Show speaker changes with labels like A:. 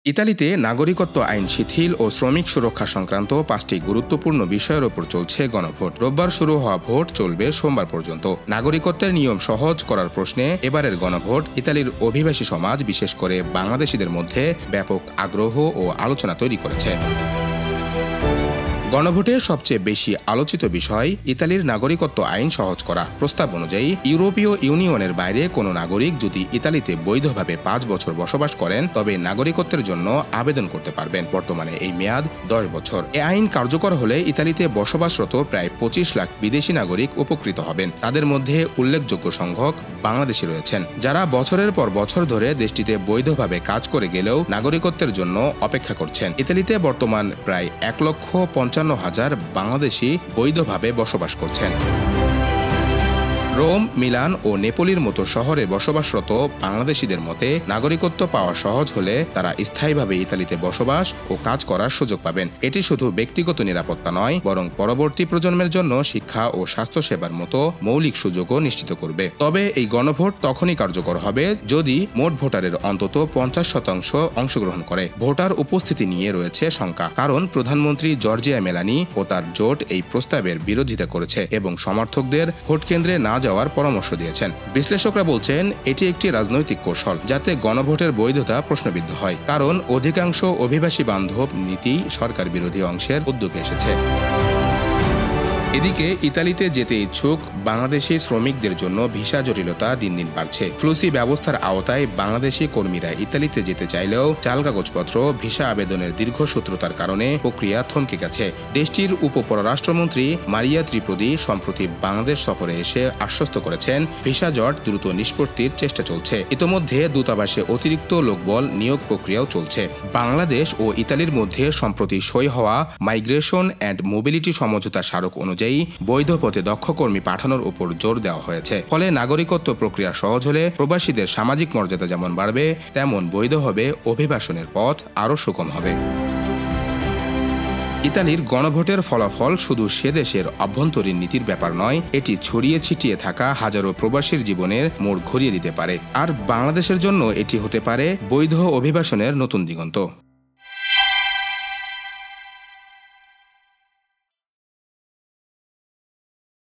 A: ইতালিতে নাগরিকত্ব আইন শিথিল ও শ্রমিক সুরক্ষা সংক্রান্ত 5টি গুরুত্বপূর্ণ বিষয়ের উপর চলছে গণভোট। রোববার শুরু হওয়া ভোট চলবে সোমবার পর্যন্ত। নাগরিকত্বের নিয়ম সহজ করার প্রশ্নে এবারের গণভোট ইতালির অভিবাসী সমাজ, বিশেষ করে বাংলাদেশিদের মধ্যে ব্যাপক আগ্রহ ও আলোচনা তৈরি করেছে। গণভোটের সবচেয়ে বেশি আলোচিত বিষয় ইতালির নাগরিকত্ব আইন সহজ করা। প্রস্তাব অনুযায়ী ইউরোপীয় ইউনিয়নের বাইরে কোনো নাগরিক যদি ইতালিতে বৈধভাবে 5 বছর বসবাস করেন, তবে নাগরিকত্বের জন্য আবেদন করতে পারবেন। বর্তমানে এই মেয়াদ 10 বছর। এ আইন কার্যকর হলে ইতালিতে বসবাসরত প্রায় 25 লাখ বিদেশি নাগরিক উপকৃত হবেন। তাদের মধ্যে উল্লেখযোগ্য সংখ্যক বাংলাদেশি রয়েছেন, যারা বছরের পর বছর ধরে দেশটিতে বৈধভাবে কাজ করে গেলেও নাগরিকত্বের জন্য অপেক্ষা করছেন। ইতালিতে বর্তমান প্রায় 1,55,000 বাংলাদেশি বৈধভাবে বসবাস করছেন। রোম, মিলান ও নেপোলির মতো শহরে বসবাসরত বাংলাদেশিদের মতে নাগরিকত্ব পাওয়া সহজ হলে তারা স্থায়ীভাবে ইতালিতে বসবাস ও কাজ করার সুযোগ পাবেন। এটি শুধু ব্যক্তিগত নিরাপত্তা নয়, বরং পরবর্তী প্রজন্মের জন্য শিক্ষা ও স্বাস্থ্যসেবার মতো মৌলিক সুযোগও নিশ্চিত করবে। তবে এই গণভোট তখনই কার্যকর হবে যদি মোট ভোটারের অন্তত 50% অংশগ্রহণ করে। ভোটার উপস্থিতি নিয়ে রয়েছে শঙ্কা, কারণ প্রধানমন্ত্রী জর্জিয়া মেলানি ও তার জোট এই প্রস্তাবের বিরোধিতা করেছে এবং সমর্থকদের ভোট কেন্দ্রে না যাওয়ার পরামর্শ দিয়েছেন। বিশ্লেষকরা বলছেন এটি একটি রাজনৈতিক কৌশল, যাতে গণভোটের বৈধতা প্রশ্নবিদ্ধ হয়, কারণ অধিকাংশ অভিবাসী বান্ধব নীতি সরকার বিরোধী অংশের উদ্যোগে এসেছে। এদিকে ইতালিতে যেতে ইচ্ছুক বাংলাদেশি শ্রমিকদের জন্য ভিসা জটিলতা দিন দিন বাড়ছে। ফ্লুসি ব্যবস্থার আওতায় বাংলাদেশি কর্মীরা ইতালিতে যেতে চাইলেও চাল কাগজপত্র, ভিসা আবেদনের দীর্ঘসূত্রতার কারণে প্রক্রিয়া থমকে গেছে। দেশটির উপপররাষ্ট্রমন্ত্রী মারিয়া ত্রিপদী সম্প্রতি বাংলাদেশ সফরে এসে আশ্বস্ত করেছেন ভিসা জট দ্রুত নিষ্পত্তির চেষ্টা চলছে। ইতোমধ্যে দূতাবাসে অতিরিক্ত লোকবল নিয়োগ প্রক্রিয়াও চলছে। বাংলাদেশ ও ইতালির মধ্যে সম্প্রতি সই হওয়া মাইগ্রেশন অ্যান্ড মোবিলিটি সমঝোতা স্মারক অনুযায়ী বৈধ পথে দক্ষ কর্মী পাঠানোর উপর জোর দেওয়া হয়েছে। ফলে নাগরিকত্ব প্রক্রিয়া সহজ হলে প্রবাসীদের সামাজিক মর্যাদা যেমন বাড়বে, তেমন বৈধ হবে অভিবাসনের পথ আরও সুগম হবে। ইতালির গণভোটের ফলাফল শুধু সে দেশের অভ্যন্তরীণ নীতির ব্যাপার নয়, এটি ছড়িয়ে ছিটিয়ে থাকা হাজারো প্রবাসীর জীবনের মোড় ঘুরিয়ে দিতে পারে। আর বাংলাদেশের জন্য এটি হতে পারে বৈধ অভিবাসনের নতুন দিগন্ত।